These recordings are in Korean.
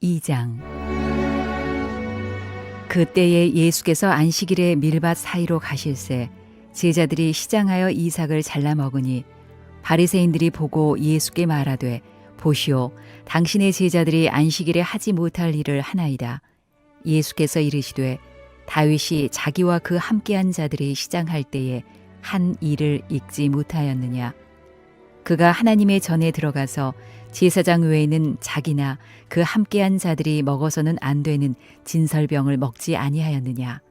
2장. 그때에 예수께서 안식일에 밀밭 사이로 가실새 제자들이 시장하여 이삭을 잘라 먹으니 바리새인들이 보고 예수께 말하되 보시오, 당신의 제자들이 안식일에 하지 못할 일을 하나이다. 예수께서 이르시되 다윗이 자기와 그 함께한 자들이 시장할 때에 한 일을 잊지 못하였느냐. 그가 하나님의 전에 들어가서 제사장 외에는 자기나 그 함께한 자들이 먹어서는 안 되는 진설병을 먹지 아니하였느냐.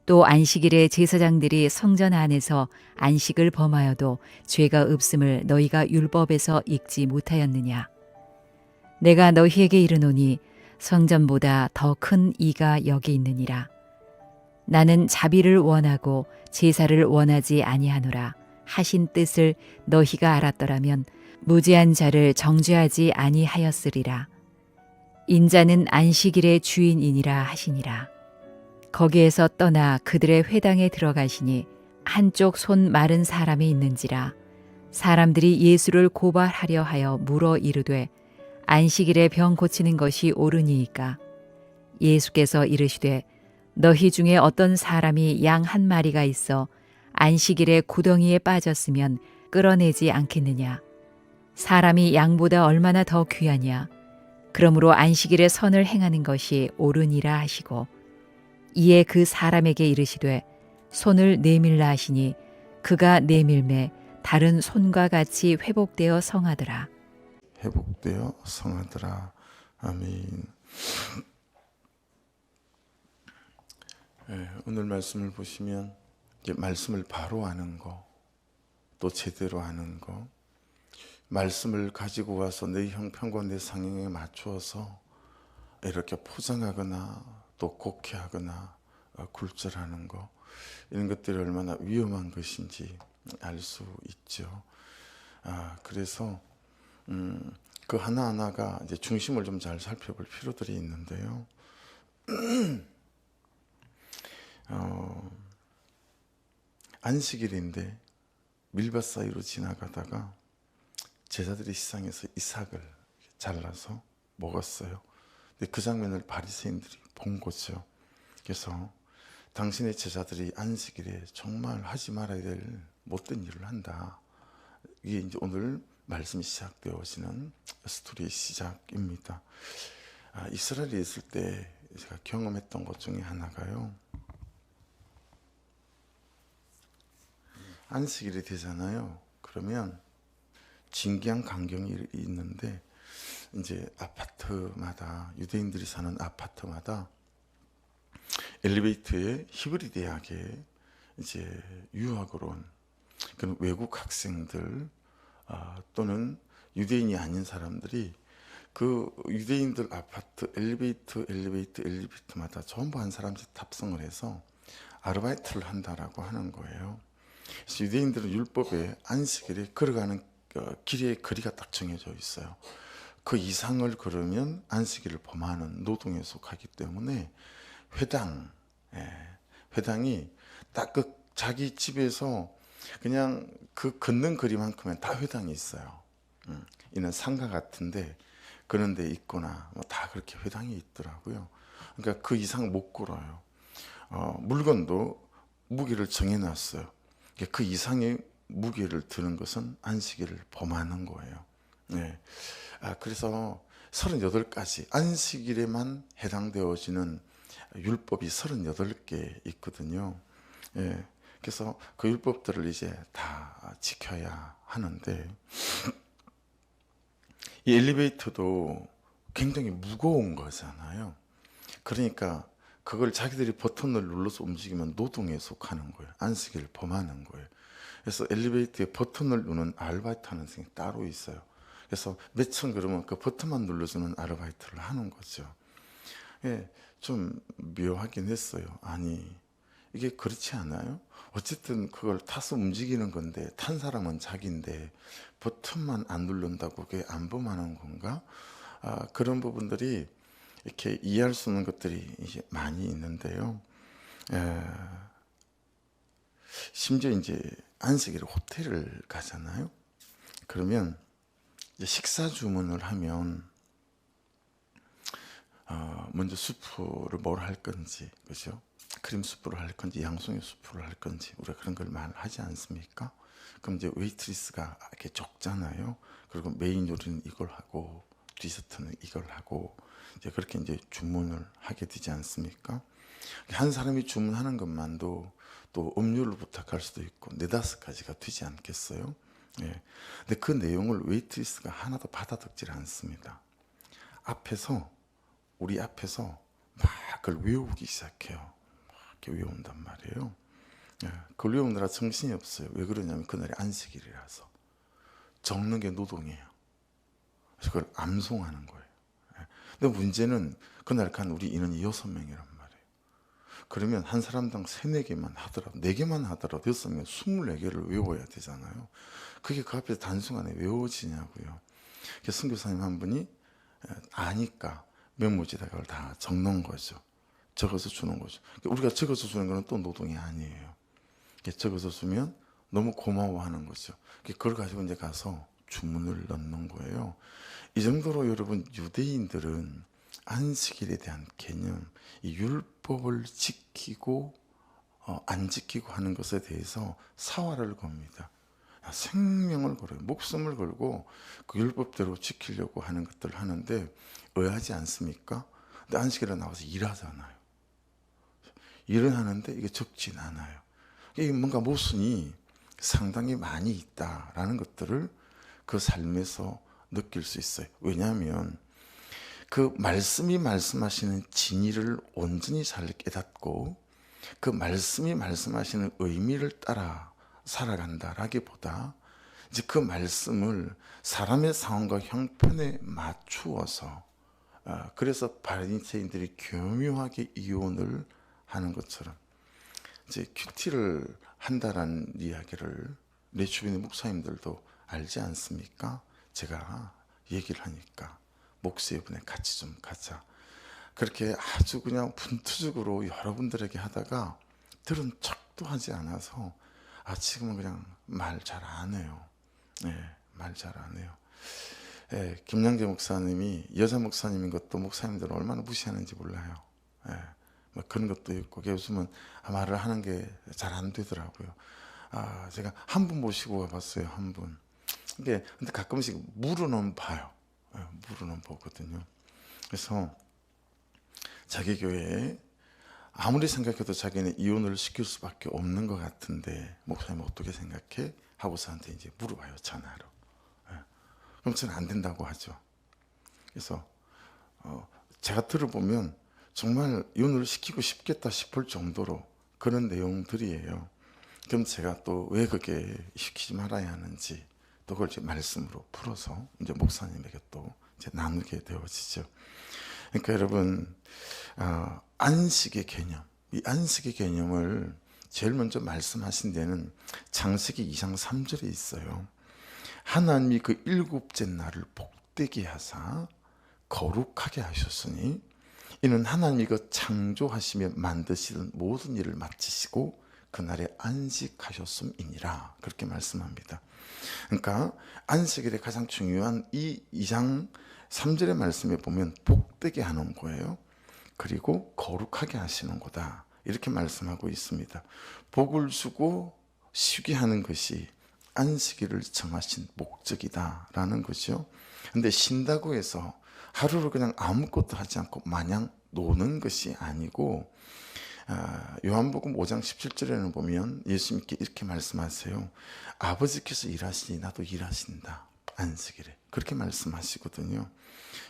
또 안식일에 제사장들이 성전 안에서 안식을 범하여도 죄가 없음을 너희가 율법에서 읽지 못하였느냐. 내가 너희에게 이르노니 성전보다 더 큰 이가 여기 있느니라. 나는 자비를 원하고 제사를 원하지 아니하노라 하신 뜻을 너희가 알았더라면 무죄한 자를 정죄하지 아니하였으리라. 인자는 안식일의 주인이니라 하시니라. 거기에서 떠나 그들의 회당에 들어가시니 한쪽 손 마른 사람이 있는지라. 사람들이 예수를 고발하려 하여 물어 이르되 안식일에 병 고치는 것이 옳으니이까. 예수께서 이르시되 너희 중에 어떤 사람이 양 한 마리가 있어 안식일에 구덩이에 빠졌으면 끌어내지 않겠느냐. 사람이 양보다 얼마나 더 귀하냐. 그러므로 안식일에 선을 행하는 것이 옳으니라 하시고 이에 그 사람에게 이르시되 손을 내밀라 하시니 그가 내밀매 다른 손과 같이 회복되어 성하더라. 회복되어 성하더라. 아멘. 오늘 말씀을 보시면 이제 말씀을 바로 아는 거, 또 제대로 아는 거, 말씀을 가지고 와서 내 형편과 내 상황에 맞추어서 이렇게 포장하거나 또 곡해하거나 굴절하는 거, 이런 것들이 얼마나 위험한 것인지 알 수 있죠. 그래서 그 하나하나가 이제 중심을 좀 잘 살펴볼 필요들이 있는데요. 안식일인데 밀밭 사이로 지나가다가 제자들이 시장에서 이삭을 잘라서 먹었어요. 근데 그 장면을 바리새인들이 본 거죠. 그래서 당신의 제자들이 안식일에 정말 하지 말아야 될 못된 일을 한다. 이게 이제 오늘 말씀이 시작되어지는 스토리의 시작입니다. 이스라엘에 있을 때 제가 경험했던 것 중에 하나가요. 안식일이 되잖아요. 그러면 진기한 광경이 있는데 이제 아파트마다 유대인들이 사는 아파트마다 엘리베이터에 히브리 대학에 이제 유학으로 온 그런 외국 학생들 또는 유대인이 아닌 사람들이 그 유대인들 아파트 엘리베이터마다 전부 한 사람씩 탑승을 해서 아르바이트를 한다라고 하는 거예요. 그래서 유대인들은 율법에 안식일에 걸어가는 길의 거리가 딱 정해져 있어요. 그 이상을 걸으면 안식일을 범하는 노동에 속하기 때문에 회당이 딱 그 자기 집에서 그냥 그 걷는 거리만큼은 다 회당이 있어요. 이는 상가 같은데 그런 데 있거나 다 그렇게 회당이 있더라고요. 그러니까 그 이상 못 걸어요. 물건도 무게를 정해놨어요. 그 이상의 무게를 드는 것은 안식일을 범하는 거예요. 그래서 38가지 안식일에만 해당되어지는 율법이 38개 있거든요. 그래서 그 율법들을 이제 다 지켜야 하는데 이 엘리베이터도 굉장히 무거운 거잖아요. 그러니까 그걸 자기들이 버튼을 눌러서 움직이면 노동에 속하는 거예요. 안식일을 범하는 거예요. 그래서 엘리베이터에 버튼을 누르는 아르바이트 하는 사람이 따로 있어요. 그래서 몇 층 그러면 그 버튼만 눌러주는 아르바이트를 하는 거죠. 좀 묘하긴 했어요. 아니, 이게 그렇지 않아요? 어쨌든 그걸 타서 움직이는 건데 탄 사람은 자기인데 버튼만 안 누른다고 그게 안 범하는 건가? 그런 부분들이 이렇게 이해할 수 있는 것들이 이제 많이 있는데요. 심지어 이제 안식일에 호텔을 가잖아요. 그러면 이제 식사 주문을 하면 먼저 수프를 뭘 할 건지, 그죠? 크림 수프를 할 건지 양송이 수프를 할 건지 우리가 그런 걸 말하지 않습니까? 그럼 이제 웨이트리스가 이렇게 적잖아요. 그리고 메인 요리는 이걸 하고 디저트는 이걸 하고 이제 그렇게 이제 주문을 하게 되지 않습니까? 한 사람이 주문하는 것만도 또 음료를 부탁할 수도 있고 네다섯 가지가 되지 않겠어요? 예. 근데 그 내용을 웨이트리스가 하나도 받아듣질 않습니다. 우리 앞에서 막 그걸 외우기 시작해요. 막 이렇게 외운단 말이에요. 예. 그걸 외우느라 정신이 없어요. 왜 그러냐면 그날이 안식일이라서. 적는 게 노동이에요. 그래서 그걸 암송하는 거예요. 예. 근데 문제는 그날 간 우리 인원이 6명이란 말이에요. 그러면 한 사람당 3, 4개만 하더라도 4개만 하더라도 6명 24개를 외워야 되잖아요. 그게 그 앞에서 단순간에 외워지냐고요. 그래서 선교사님 한 분이 아니까 메모지에다 그걸 다 적는 거죠. 적어서 주는 거죠. 우리가 적어서 주는 거는 또 노동이 아니에요. 적어서 주면 너무 고마워하는 거죠. 그걸 가지고 이제 가서 주문을 넣는 거예요. 이 정도로 여러분 유대인들은 안식일에 대한 개념, 이 율법을 지키고 안 지키고 하는 것에 대해서 사활을 겁니다. 생명을 걸어요. 목숨을 걸고 그 율법대로 지키려고 하는 것들을 하는데 의아하지 않습니까? 근데 안식일에 나와서 일하잖아요. 일을 하는데 이게 적진 않아요. 이게 뭔가 모순이 상당히 많이 있다라는 것들을 그 삶에서 느낄 수 있어요. 왜냐하면 그 말씀이 말씀하시는 진리를 온전히 잘 깨닫고 그 말씀이 말씀하시는 의미를 따라 살아간다라기보다 이제 그 말씀을 사람의 상황과 형편에 맞추어서 그래서 바리새인들이 교묘하게 이혼을 하는 것처럼 이제 큐티를 한다라는 이야기를 내 주변의 목사님들도 알지 않습니까? 제가 얘기를 하니까 목사분에 같이 좀 가자. 그렇게 아주 그냥 분투적으로 여러분들에게 하다가 들은 척도 하지 않아서 지금은 그냥 말 잘 안 해요. 말 잘 안 해요. 김양재 목사님이 여자 목사님인 것도 목사님들은 얼마나 무시하는지 몰라요. 뭐 그런 것도 있고 요즘은 말을 하는 게 잘 안 되더라고요. 제가 한 분 모시고 와봤어요. 한 분. 근데 가끔씩 물어는 봐요. 물어는 보거든요. 그래서 자기 교회에 아무리 생각해도 자기는 이혼을 시킬 수밖에 없는 것 같은데 목사님 어떻게 생각해? 하고 저한테 이제 물어봐요. 전화로. 그럼 저는 안 된다고 하죠. 그래서 제가 들어보면 정말 이혼을 시키고 싶겠다 싶을 정도로 그런 내용들이에요. 그럼 제가 또 왜 그게 시키지 말아야 하는지 또 그걸 이제 말씀으로 풀어서 이제 목사님에게 또 이제 나누게 되어지죠. 그러니까 여러분 안식의 개념, 이 안식의 개념을 제일 먼저 말씀하신 데는 창세기 2장 3절에 있어요. 하나님이 그 일곱째 날을 복되게 하사 거룩하게 하셨으니 이는 하나님이 그 창조하시며 만드시던 모든 일을 마치시고 그날에 안식하셨음이니라. 그렇게 말씀합니다. 그러니까 안식일에 가장 중요한 이 2장 3절의 말씀에 보면 복되게 하는 거예요. 그리고 거룩하게 하시는 거다. 이렇게 말씀하고 있습니다. 복을 주고 쉬게 하는 것이 안식일을 정하신 목적이다라는 거죠. 근데 쉰다고 해서 하루를 그냥 아무것도 하지 않고 마냥 노는 것이 아니고 요한복음 5장 17절에는 보면 예수님께 이렇게 말씀하세요. 아버지께서 일하시니 나도 일하신다. 안식일에. 그렇게 말씀하시거든요.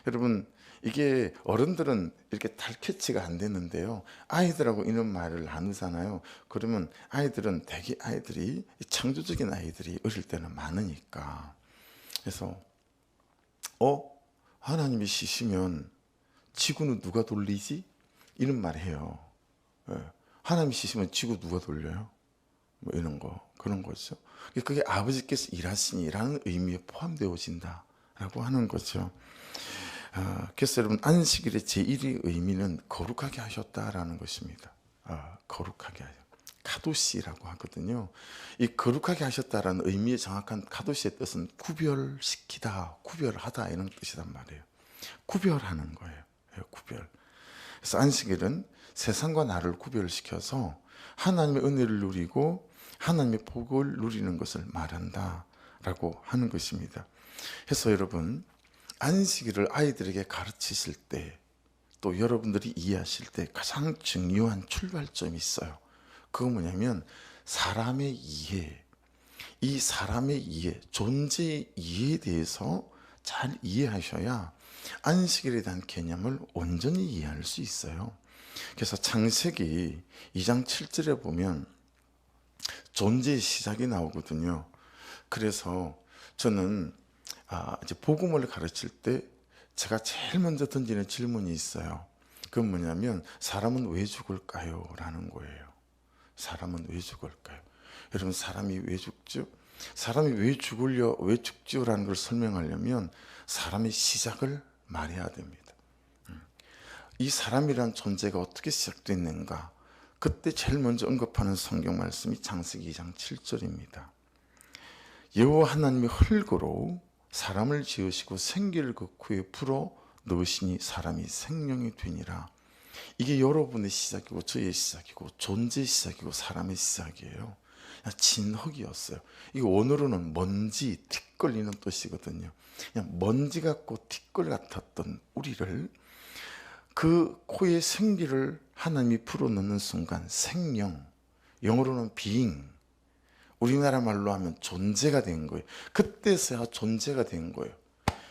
여러분 이게 어른들은 이렇게 달 캐치가 안 되는데요. 아이들하고 이런 말을 나누잖아요. 그러면 아이들은 대개 아이들이 창조적인 아이들이 어릴 때는 많으니까. 그래서 하나님이 쉬시면 지구는 누가 돌리지? 이런 말 해요. 하나님이 쉬시면 지구 누가 돌려요? 뭐 이런 거 그런 거죠. 그게 아버지께서 일하시니라는 의미에 포함되어진다라고 하는 거죠. 그래서 여러분 안식일의 제1의 의미는 거룩하게 하셨다라는 것입니다. 거룩하게 하셨. 카도시라고 하거든요. 이 거룩하게 하셨다라는 의미의 정확한 카도시의 뜻은 구별시키다, 구별하다 이런 뜻이란 말이에요. 구별하는 거예요. 구별. 그래서 안식일은 세상과 나를 구별시켜서 하나님의 은혜를 누리고 하나님의 복을 누리는 것을 말한다라고 하는 것입니다. 그래서 여러분, 안식일을 아이들에게 가르치실 때, 또 여러분들이 이해하실 때 가장 중요한 출발점이 있어요. 그건 뭐냐면 사람의 이해, 이 사람의 이해, 존재의 이해에 대해서 잘 이해하셔야 안식일에 대한 개념을 온전히 이해할 수 있어요. 그래서 창세기 2장 7절에 보면 존재의 시작이 나오거든요. 그래서 저는 이제 복음을 가르칠 때 제가 제일 먼저 던지는 질문이 있어요. 그건 뭐냐면 사람은 왜 죽을까요? 라는 거예요. 사람은 왜 죽을까요? 여러분, 사람이 왜 죽죠? 사람이 왜 죽지요? 라는 걸 설명하려면 사람의 시작을 말해야 됩니다. 이 사람이란 존재가 어떻게 시작됐는가? 그때 제일 먼저 언급하는 성경 말씀이 창세기 2장 7절입니다. 여호와 하나님이 흙으로 사람을 지으시고 생기를 그 코에 불어 넣으시니 사람이 생명이 되니라. 이게 여러분의 시작이고 저의 시작이고 존재의 시작이고 사람의 시작이에요. 진흙이었어요. 이거 원어로는 먼지, 티끌리는 뜻이거든요. 그냥 먼지 같고 티끌 같았던 우리를 그 코에 생기를 하나님이 불어넣는 순간 생명, 영어로는 being, 우리나라 말로 하면 존재가 된 거예요. 그때서야 존재가 된 거예요.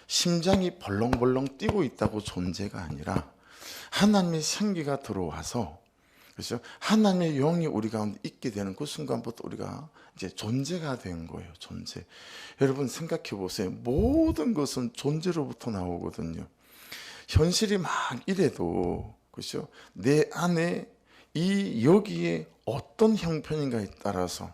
심장이 벌렁벌렁 뛰고 있다고 존재가 아니라 하나님의 생기가 들어와서, 그렇죠? 하나님의 영이 우리 가운데 있게 되는 그 순간부터 우리가 이제 존재가 된 거예요. 존재. 여러분 생각해 보세요. 모든 것은 존재로부터 나오거든요. 현실이 막 이래도, 그렇죠? 내 안에 여기에 어떤 형편인가에 따라서,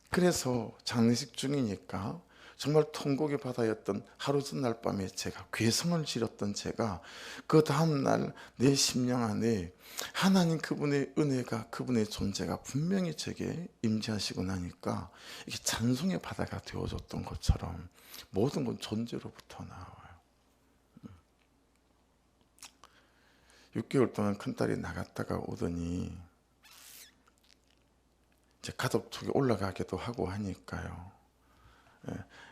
그래서 장례식 중이니까 정말 통곡의 바다였던 하루 전날 밤에 제가 괴성을 지렸던 제가 그 다음날 내 심령 안에 하나님 그분의 은혜가, 그분의 존재가 분명히 제게 임재하시고 나니까 이게 찬송의 바다가 되어졌던 것처럼 모든 건 존재로부터 나와요. 6개월 동안 큰딸이 나갔다가 오더니 이제 가족톡에 올라가기도 하고 하니까요.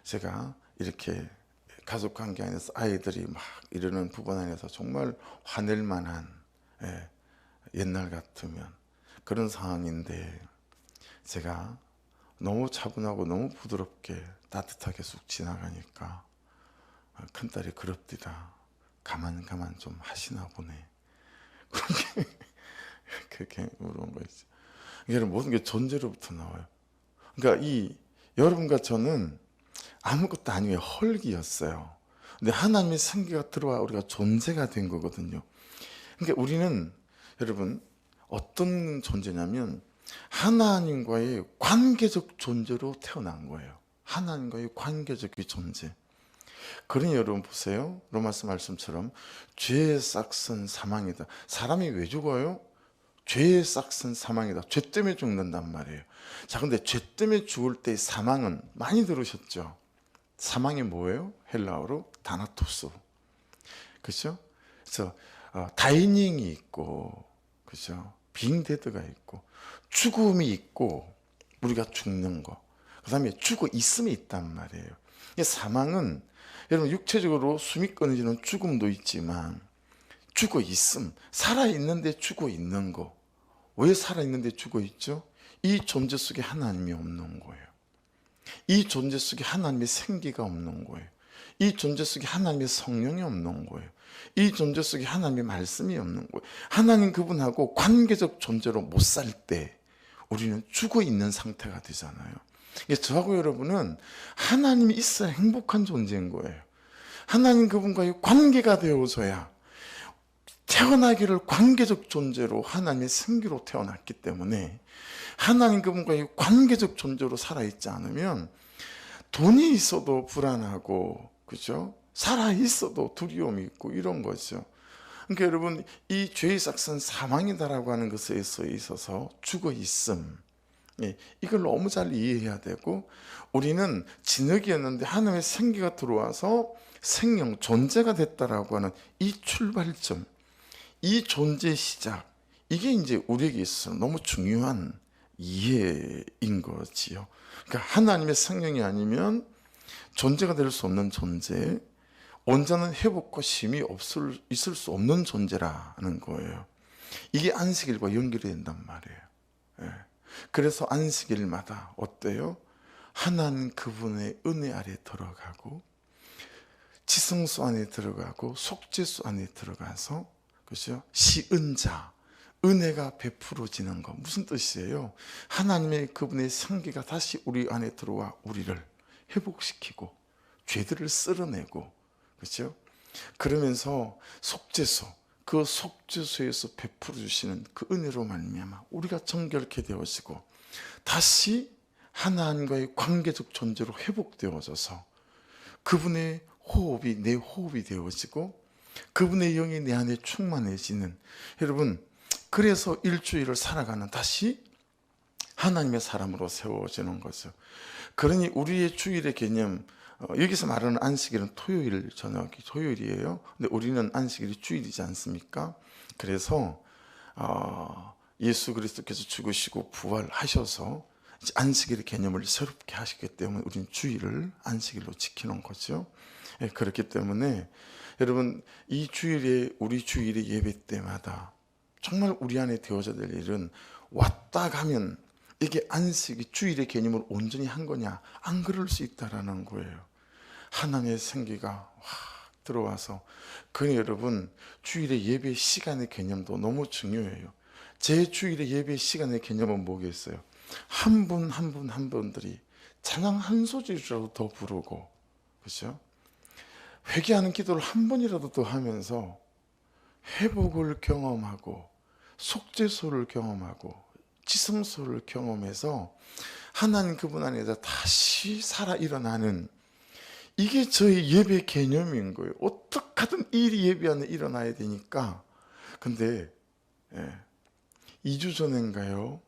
제가 이렇게 가족관계 안에서 아이들이 막 이러는 부분 안에서 정말 화낼 만한, 옛날 같으면 그런 상황인데 제가 너무 차분하고 너무 부드럽게 따뜻하게 쑥 지나가니까 큰딸이 그럽디다. 가만 좀 하시나 보네. 그렇게 물어본 거였죠. 여러분, 모든 게 존재로부터 나와요. 그러니까 여러분과 저는 아무것도 아니에요. 헐기였어요. 근데 하나님의 생기가 들어와 우리가 존재가 된 거거든요. 그러니까 우리는 여러분 어떤 존재냐면 하나님과의 관계적 존재로 태어난 거예요. 하나님과의 관계적 존재. 그러니 여러분 보세요. 로마서 말씀처럼 죄의 싹은 사망이다. 사람이 왜 죽어요? 죄의 싹은 사망이다. 죄 때문에 죽는단 말이에요. 자, 근데 죄 때문에 죽을 때의 사망은 많이 들으셨죠? 사망이 뭐예요? 헬라어로 다나토스. 그렇죠? 그래서 다이닝이 있고, 그렇죠? 빙데드가 있고, 죽음이 있고, 우리가 죽는 거. 그다음에 죽어 있음이 있단 말이에요. 사망은 여러분 육체적으로 숨이 끊어지는 죽음도 있지만 죽어 있음, 살아 있는데 죽어 있는 거. 왜 살아 있는데 죽어 있죠? 이 존재 속에 하나님이 없는 거예요. 이 존재 속에 하나님의 생기가 없는 거예요. 이 존재 속에 하나님의 성령이 없는 거예요. 이 존재 속에 하나님의 말씀이 없는 거예요. 하나님 그분하고 관계적 존재로 못 살 때 우리는 죽어 있는 상태가 되잖아요. 저하고 여러분은 하나님이 있어야 행복한 존재인 거예요. 하나님 그분과의 관계가 되어져야, 태어나기를 관계적 존재로 하나님의 생기로 태어났기 때문에 하나님 그분과의 관계적 존재로 살아있지 않으면 돈이 있어도 불안하고, 그죠? 살아있어도 두려움이 있고 이런 거죠. 그러니까 여러분, 이 죄의 싹은 사망이다라고 하는 것에 있어서 죽어 있음, 이걸 너무 잘 이해해야 되고, 우리는 진흙이었는데 하나님의 생기가 들어와서 생명, 존재가 됐다라고 하는 이 출발점, 이 존재의 시작, 이게 이제 우리에게 있어서 너무 중요한 이해인 거지요. 그러니까 하나님의 성령이 아니면 존재가 될 수 없는 존재, 온전한 회복과 쉼이 있을 수 없는 존재라는 거예요. 이게 안식일과 연결이 된단 말이에요. 예. 그래서 안식일마다 어때요? 하나님 그분의 은혜 아래 들어가고 지성소 안에 들어가고 속죄소 안에 들어가서, 그죠? 시은자, 은혜가 베풀어지는 거. 무슨 뜻이에요? 하나님의 그분의 생기가 다시 우리 안에 들어와 우리를 회복시키고 죄들을 쓸어내고, 그렇죠? 그러면서 속죄소, 그 속죄소에서 베풀어 주시는 그 은혜로 말미암아 우리가 정결케 되어지고 다시 하나님과의 관계적 존재로 회복되어져서 그분의 호흡이 내 호흡이 되어지고 그분의 영이 내 안에 충만해지는, 여러분, 그래서 일주일을 살아가는 다시 하나님의 사람으로 세워지는 거죠. 그러니 우리의 주일의 개념, 여기서 말하는 안식일은 토요일 저녁이 토요일이에요. 근데 우리는 안식일이 주일이지 않습니까? 그래서 예수 그리스도께서 죽으시고 부활하셔서 안식일의 개념을 새롭게 하시기 때문에 우리는 주일을 안식일로 지키는 거죠. 예, 그렇기 때문에 여러분, 이 주일에 우리 주일의 예배 때마다 정말 우리 안에 되어져야 될 일은, 왔다 가면 이게 안식이 주일의 개념을 온전히 한 거냐, 안 그럴 수 있다라는 거예요. 하나님의 생기가 확 들어와서. 그러니 여러분, 주일의 예배 시간의 개념도 너무 중요해요. 제 주일의 예배 시간의 개념은 뭐겠어요? 한 분 한 분 한 분들이 찬양 한 소절이라도 더 부르고, 그렇죠? 회개하는 기도를 한 번이라도 더 하면서 회복을 경험하고 속죄소를 경험하고 지성소를 경험해서 하나님 그분 안에서 다시 살아 일어나는, 이게 저희 예배 개념인 거예요. 어떻게 하든 이 예배 안에 일어나야 되니까. 근데 2주 전인가요?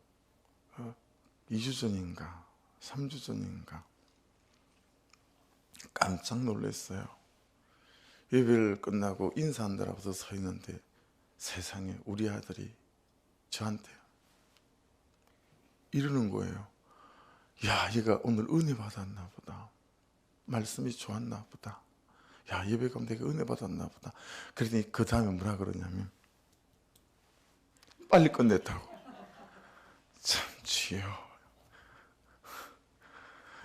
2주 전인가 3주 전인가 깜짝 놀랐어요. 예배를 끝나고 인사한다라고 서 있는데 세상에 우리 아들이 저한테 이러는 거예요. 야, 얘가 오늘 은혜 받았나 보다. 말씀이 좋았나 보다. 야, 예배 가면 내가 은혜 받았나 보다. 그러더니 그 다음에 뭐라 그러냐면 빨리 끝냈다고. 참 주여,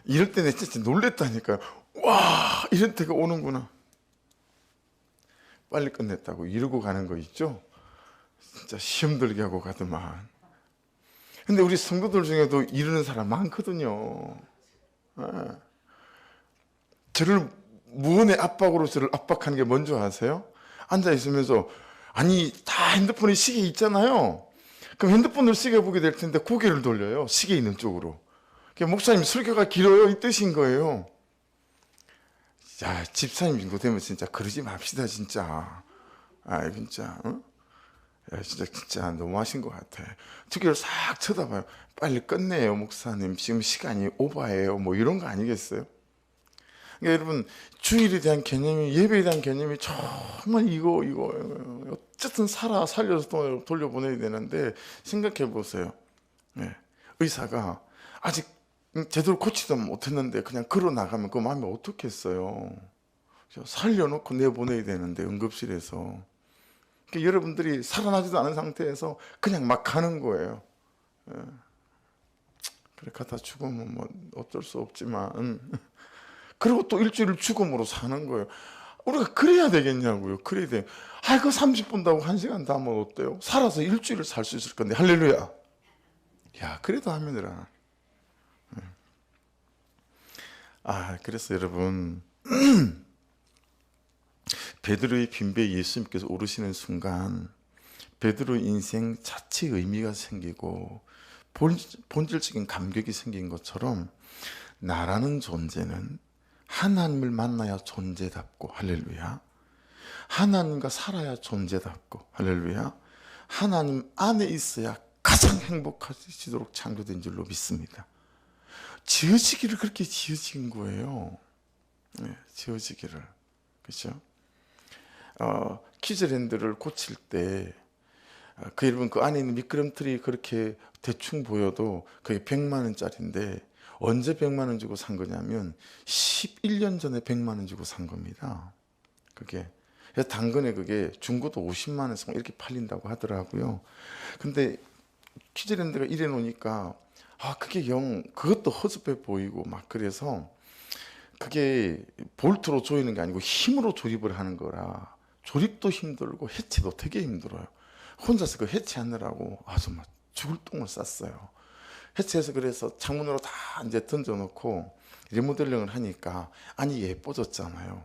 이럴 때 내가 진짜 놀랬다니까요. 와, 이런 때가 오는구나. 빨리 끝냈다고 이러고 가는 거 있죠? 진짜 시험 들게 하고 가더만. 근데 우리 성도들 중에도 이러는 사람 많거든요. 저를 무언의 압박으로 저를 압박하는 게 뭔지 아세요? 앉아 있으면서, 아니 다 핸드폰에 시계 있잖아요. 그럼 핸드폰을 시계 보게 될 텐데 고개를 돌려요. 시계 있는 쪽으로. 목사님 설교가 길어요, 이 뜻인 거예요. 야, 집사님 정도 되면 진짜 그러지 맙시다 진짜. 아, 진짜, 어? 야, 진짜 너무하신 것 같아. 두개를 싹 쳐다봐요. 빨리 끝내요, 목사님. 지금 시간이 오버예요. 뭐 이런 거 아니겠어요? 그러니까 여러분, 주일에 대한 개념이, 예배에 대한 개념이 정말 이거 어쨌든 살려서 돌려보내야 되는데, 생각해 보세요. 네. 의사가 아직 제대로 고치도 못했는데 그냥 걸어 나가면 그 마음이 어떻겠어요? 살려놓고 내보내야 되는데, 응급실에서. 그러니까 여러분들이 살아나지도 않은 상태에서 그냥 막 가는 거예요. 예. 그래, 갖다 죽으면 뭐 어쩔 수 없지만, 그리고 또 일주일을 죽음으로 사는 거예요. 우리가 그래야 되겠냐고요. 그래야 돼. 그 30분도 하고 1시간 다 하면 어때요? 살아서 일주일을 살 수 있을 건데, 할렐루야. 야, 그래도 하면 되라. 그래서 여러분, 베드로의 빈배에 예수님께서 오르시는 순간 베드로의 인생 자체의 의미가 생기고 본질적인 감격이 생긴 것처럼, 나라는 존재는 하나님을 만나야 존재답고, 할렐루야. 하나님과 살아야 존재답고, 할렐루야. 하나님 안에 있어야 가장 행복하시도록 창조된 줄로 믿습니다. 지어지기를 그렇게 지어진 거예요. 네, 지어지기를. 그렇죠? 키즈랜드를 고칠 때 그 여러분 그 안에 있는 미끄럼틀이 그렇게 대충 보여도 그게 100만 원짜리인데 언제 100만 원 주고 산 거냐면 11년 전에 100만 원 주고 산 겁니다. 그게 그래서 당근에 그게 중고도 50만 원에서 이렇게 팔린다고 하더라고요. 근데 키즈랜드가 이래 놓으니까 그게 그것도 허접해 보이고 막 그래서 그게 볼트로 조이는 게 아니고 힘으로 조립을 하는 거라 조립도 힘들고 해체도 되게 힘들어요. 혼자서 그 해체하느라고 정말 죽을 똥을 쌌어요. 해체해서 그래서 창문으로 다 이제 던져놓고 리모델링을 하니까 안이 예뻐졌잖아요.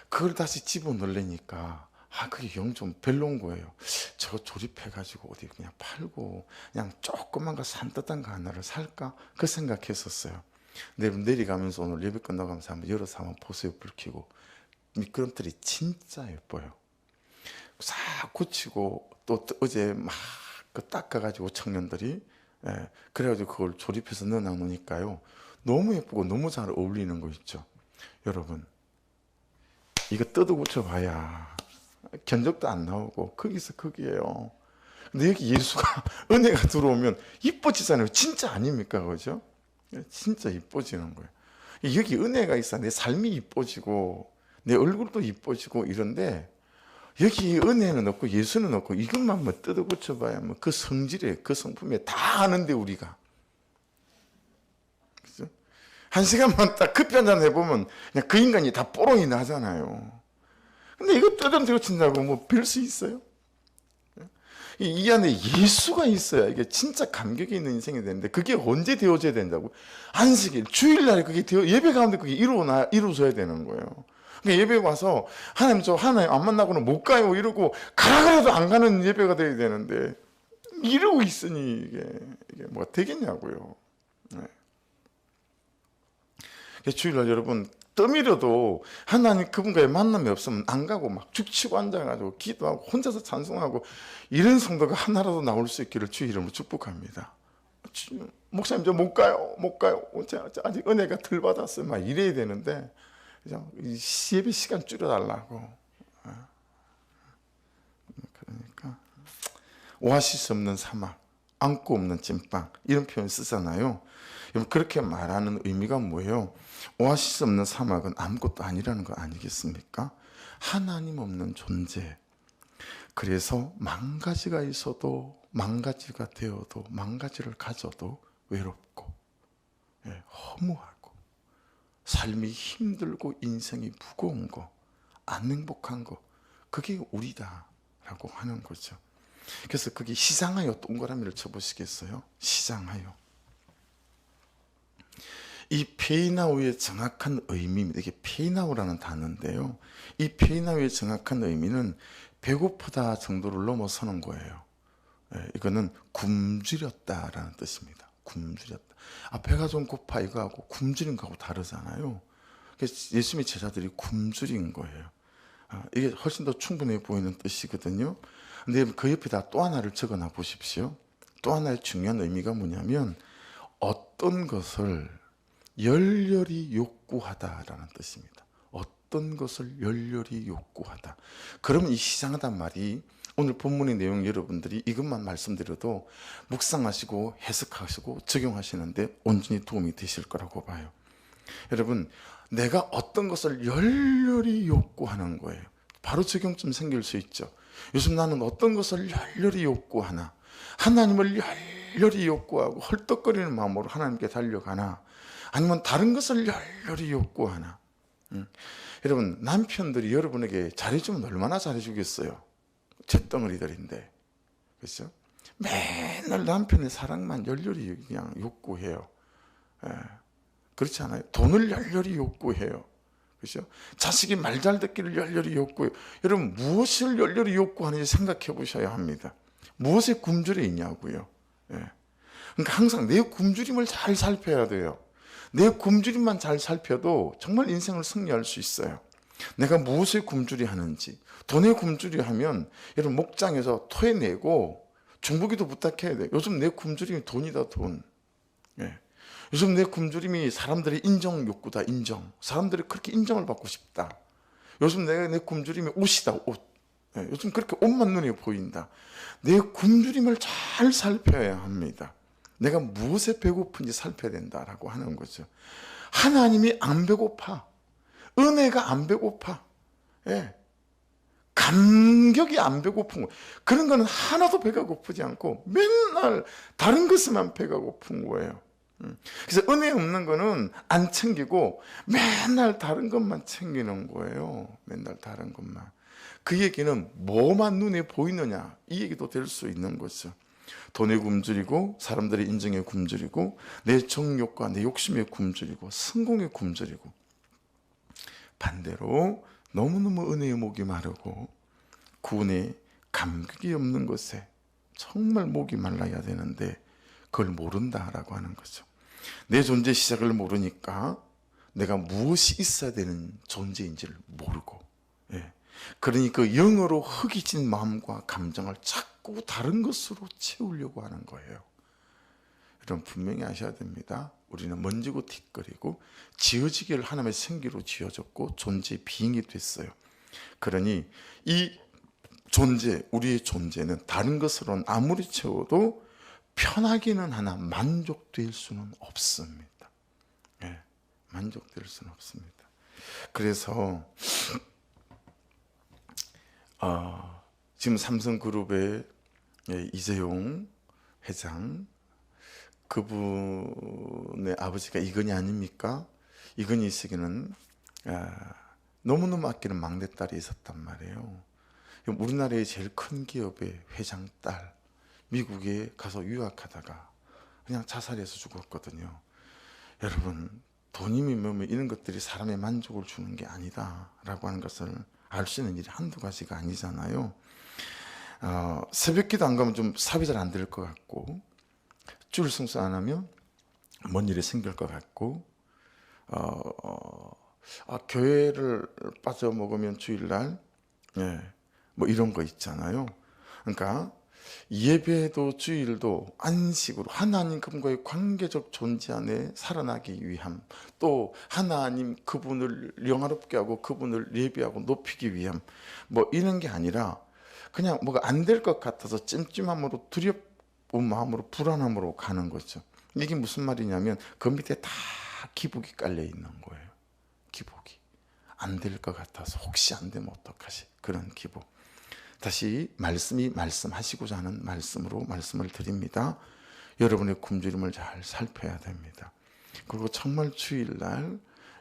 그걸 다시 집어넣으려니까 그게 영 좀 별로인 거예요. 저거 조립해가지고 어디 그냥 팔고 그냥 조그만 거 산뜻한 거 하나를 살까? 그 생각했었어요. 내려가면서 오늘 예배 끝나가면서 한번 열어서 한번 보세요. 불 켜고 미끄럼틀이 진짜 예뻐요. 싹 고치고 또 어제 막 그 닦아가지고 청년들이 그래가지고 그걸 조립해서 넣어놓으니까요 너무 예쁘고 너무 잘 어울리는 거 있죠. 여러분 이거 뜯어 고쳐봐야 견적도 안 나오고 거기서 거기에요. 근데 여기 예수가 은혜가 들어오면 이뻐지잖아요. 진짜 아닙니까? 그죠? 진짜 이뻐지는 거예요. 여기 은혜가 있어 내 삶이 이뻐지고 내 얼굴도 이뻐지고 이런데 여기 은혜는 없고 예수는 없고 이것만 뭐 뜯어 고쳐봐야 뭐 그 성질에 그 성품에 다 아는데 우리가 그죠? 한 시간만 딱 커피 한잔 해보면 그냥 그 인간이 다 뽀롱이 나잖아요. 근데 이거 뜯어 고친다고 뭐 별 수 있어요? 이 안에 예수가 있어야 이게 진짜 감격이 있는 인생이 되는데 그게 언제 되어져야 된다고? 안식일, 주일날에 그게 예배 가운데 그게 이루어져야 되는 거예요. 그러니까 예배 와서 하나님 안 만나고는 못 가요 이러고 가라 그래도 안 가는 예배가 돼야 되는데 이러고 있으니 이게 뭐가 되겠냐고요. 네. 주일날 여러분 떠밀어도 하나님 그분과의 만남이 없으면 안 가고 막 죽치고 앉아가지고 기도하고 혼자서 찬송하고 이런 성도가 하나라도 나올 수 있기를 주의 이름으로 축복합니다. 목사님 저 못 가요 아직 은혜가 덜 받았어요 막 이래야 되는데 그죠? 예배 시간 줄여달라고. 그러니까 오아시스 없는 사막, 안고 없는 찐빵 이런 표현 쓰잖아요. 여러분 그렇게 말하는 의미가 뭐예요? 오아시스 없는 사막은 아무것도 아니라는 거 아니겠습니까? 하나님 없는 존재. 그래서 망가지가 있어도 망가지가 되어도 망가지를 가져도 외롭고 허무하고 삶이 힘들고 인생이 무거운 거, 안 행복한 거, 그게 우리다라고 하는 거죠. 그래서 그게 시장하여 동그라미를 쳐보시겠어요? 시장하여. 이 페이나우의 정확한 의미입니다. 이게 페이나우라는 단어인데요. 이 페이나우의 정확한 의미는 배고프다 정도를 넘어서는 거예요. 이거는 굶주렸다라는 뜻입니다. 굶주렸다. 배가 좀 고파 이거하고 굶주린 거하고 다르잖아요. 그래서 예수님의 제자들이 굶주린 거예요. 이게 훨씬 더 충분해 보이는 뜻이거든요. 근데 그 옆에다 또 하나를 적어놔 보십시오. 또 하나의 중요한 의미가 뭐냐면 어떤 것을 열렬히 욕구하다라는 뜻입니다. 어떤 것을 열렬히 욕구하다. 그러면 이 시장하단 말이 오늘 본문의 내용 여러분들이 이것만 말씀드려도 묵상하시고 해석하시고 적용하시는데 온전히 도움이 되실 거라고 봐요. 여러분 내가 어떤 것을 열렬히 욕구하는 거예요. 바로 적용점 생길 수 있죠. 요즘 나는 어떤 것을 열렬히 욕구하나, 하나님을 열렬히 욕구하고 헐떡거리는 마음으로 하나님께 달려가나, 아니면 다른 것을 열렬히 욕구하나. 여러분 남편들이 여러분에게 잘해주면 얼마나 잘해주겠어요. 잿덩어리들인데, 그렇죠? 맨날 남편의 사랑만 열렬히 그냥 욕구해요. 그렇지 않아요? 돈을 열렬히 욕구해요. 그렇죠? 자식이 말 잘 듣기를 열렬히 욕구해요. 여러분 무엇을 열렬히 욕구하는지 생각해 보셔야 합니다. 무엇에 굶주려 있냐고요. 그러니까 항상 내 굶주림을 잘 살펴야 돼요. 내 굶주림만 잘 살펴도 정말 인생을 승리할 수 있어요. 내가 무엇에 굶주려 하는지. 돈에 굶주려 하면 여러분 목장에서 토해내고 중보기도 부탁해야 돼요. 요즘 내 굶주림이 돈이다, 돈. 요즘 내 굶주림이 사람들의 인정 욕구다, 인정. 사람들이 그렇게 인정을 받고 싶다. 요즘 내 굶주림이 옷이다, 옷. 예, 요즘 그렇게 옷만 눈에 보인다. 내 굶주림을 잘 살펴야 합니다. 내가 무엇에 배고픈지 살펴야 된다라고 하는 거죠. 하나님이 안 배고파. 은혜가 안 배고파. 예. 감격이 안 배고픈 거. 그런 거는 하나도 배가 고프지 않고 맨날 다른 것에만 배가 고픈 거예요. 그래서 은혜 없는 거는 안 챙기고 맨날 다른 것만 챙기는 거예요. 맨날 다른 것만. 그 얘기는 뭐만 눈에 보이느냐, 이 얘기도 될 수 있는 거죠. 돈에 굶주리고 사람들의 인정에 굶주리고 내 정욕과 내 욕심에 굶주리고 성공에 굶주리고, 반대로 너무너무 은혜의 목이 마르고 구원의 감격이 없는 것에 정말 목이 말라야 되는데 그걸 모른다라고 하는 거죠. 내 존재 시작을 모르니까 내가 무엇이 있어야 되는 존재인지를 모르고, 예. 그러니 그 영으로 흙이진 마음과 감정을 자꾸 다른 것으로 채우려고 하는 거예요. 여러분 분명히 아셔야 됩니다. 우리는 먼지고 티끌이고 지어지기를 하나님의 생기로 지어졌고 존재의 비행이 됐어요. 그러니 이 존재, 우리의 존재는 다른 것으로는 아무리 채워도 편하기는 하나 만족될 수는 없습니다. 예, 만족될 수는 없습니다. 그래서 지금 삼성그룹의 이재용 회장, 그분의 아버지가 이건희 아닙니까? 이건희 씨에게는 너무너무 아끼는 막내딸이 있었단 말이에요. 우리나라의 제일 큰 기업의 회장 딸, 미국에 가서 유학하다가 그냥 자살해서 죽었거든요. 여러분, 돈이 많으면 이런 것들이 사람의 만족을 주는 게 아니다라고 하는 것을 알 수 있는 일이 한두 가지가 아니잖아요. 새벽기도 안 가면 좀 사업이 잘 안 될 것 같고, 주일 성수 안 하면 뭔 일이 생길 것 같고, 교회를 빠져먹으면 주일날, 예, 뭐 이런 거 있잖아요. 그러니까 예배도 주일도 안식으로 하나님 그분과의 관계적 존재 안에 살아나기 위함, 또 하나님 그분을 영화롭게 하고 그분을 예배하고 높이기 위함, 뭐 이런 게 아니라 그냥 뭐가 안 될 것 같아서 찜찜함으로 두렵운 마음으로 불안함으로 가는 거죠. 이게 무슨 말이냐면 그 밑에 다 기복이 깔려 있는 거예요. 기복이 안 될 것 같아서 혹시 안 되면 어떡하지, 그런 기복. 다시 말씀이 말씀하시고자 하는 말씀으로 말씀을 드립니다. 여러분의 굶주림을 잘 살펴야 됩니다. 그리고 정말 주일날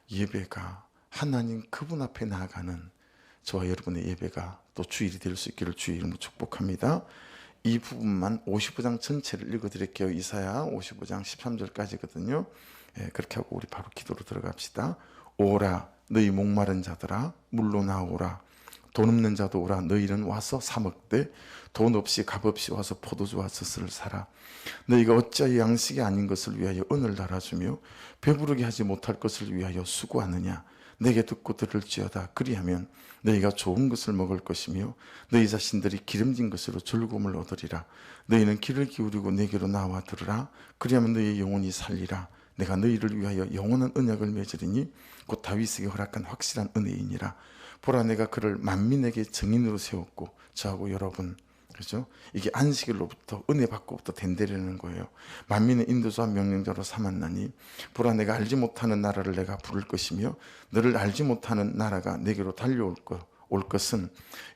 예배가 하나님 그분 앞에 나아가는 저와 여러분의 예배가 또 주일이 될 수 있기를 주의 이름으로 축복합니다. 이 부분만 55장 전체를 읽어드릴게요. 이사야 55장 13절까지거든요. 예, 그렇게 하고 우리 바로 기도로 들어갑시다. 오라 너희 목마른 자들아 물로 나오라. 돈 없는 자도 오라. 너희는 와서 사 먹되 돈 없이 값 없이 와서 포도주와 젖을 사라. 너희가 어찌하여 양식이 아닌 것을 위하여 은을 달아주며 배부르게 하지 못할 것을 위하여 수고하느냐. 내게 듣고 들을지어다. 그리하면 너희가 좋은 것을 먹을 것이며 너희 자신들이 기름진 것으로 즐거움을 얻으리라. 너희는 귀를 기울이고 내게로 나와 들으라. 그리하면 너희 영혼이 살리라. 내가 너희를 위하여 영원한 언약을 맺으리니 곧 다윗에게 허락한 확실한 은혜이니라. 보라 내가 그를 만민에게 증인으로 세웠고, 저하고 여러분, 그렇죠? 이게 안식일로부터 은혜 받고부터 된대라는 거예요. 만민의 인도자와 명령자로 삼았나니 보라 내가 알지 못하는 나라를 내가 부를 것이며 너를 알지 못하는 나라가 내게로 달려올 것은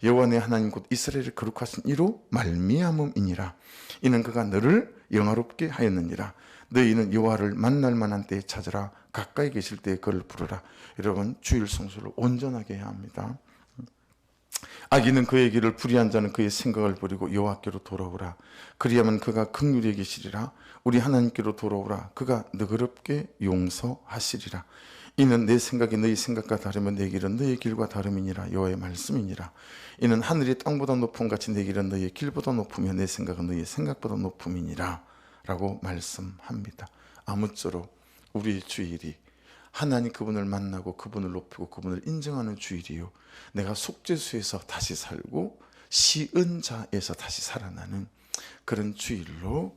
여호와 내 하나님 곧 이스라엘을 거룩하신 이로 말미암음이니라. 이는 그가 너를 영화롭게 하였느니라. 너희는 여호와를 만날 만한 때에 찾으라. 가까이 계실 때에 그를 부르라. 여러분 주일 성수를 온전하게 해야 합니다. 악인은 그의 길을 불의한 자는 그의 생각을 버리고 여호와께로 돌아오라. 그리하면 그가 긍휼히 계시리라. 우리 하나님께로 돌아오라. 그가 너그럽게 용서하시리라. 이는 내 생각이 너희 생각과 다르면 내 길은 너희 길과 다름이니라. 여호와의 말씀이니라. 이는 하늘이 땅보다 높음 같이 내 길은 너희의 길보다 높으며 내 생각은 너희의 생각보다 높음이니라 라고 말씀합니다. 아무쪼록 우리 주일이 하나님 그분을 만나고 그분을 높이고 그분을 인정하는 주일이요, 내가 속죄수에서 다시 살고 시은자에서 다시 살아나는 그런 주일로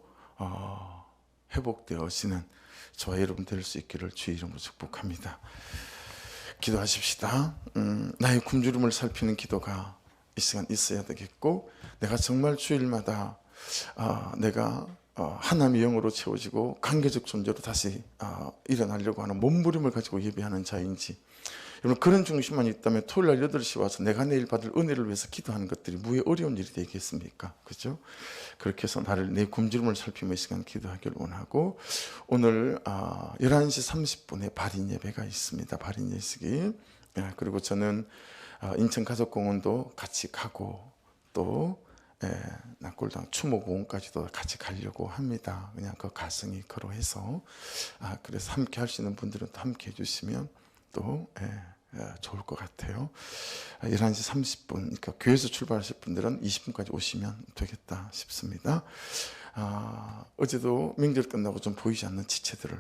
회복되어지는 저와 여러분 될 수 있기를 주의 이름으로 축복합니다. 기도하십시다. 나의 굶주림을 살피는 기도가 이 시간 있어야 되겠고, 내가 정말 주일마다 내가 하나님의 영으로 채워지고 관계적 존재로 다시 일어나려고 하는 몸부림을 가지고 예배하는 자인지, 여러분 그런 중심만 있다면 토요일 날 8시 와서 내가 내일 받을 은혜를 위해서 기도하는 것들이 무의 어려운 일이 되겠습니까? 그죠? 그렇게 해서 나를 내 굶주림을 살피며 이 시간 기도하기를 원하고, 오늘 11시 30분에 발인 예배가 있습니다. 발인 예식이. 그리고 저는 인천가족공원도 같이 가고, 또 낙골당 추모공원까지도 같이 가려고 합니다. 그냥 그 가성이 그러해서 그래서 함께 할 수 있는 분들은 또 함께 해주시면 또 좋을 것 같아요. 11시 30분, 그러니까 교회에서 출발하실 분들은 20분까지 오시면 되겠다 싶습니다. 어제도 명절 끝나고 좀 보이지 않는 지체들을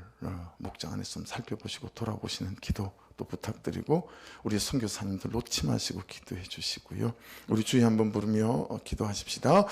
목장 안에서 좀 살펴보시고 돌아보시는 기도 또 부탁드리고, 우리 선교사님들 놓지 마시고 기도해 주시고요. 우리 주여 한번 부르며 기도하십시다.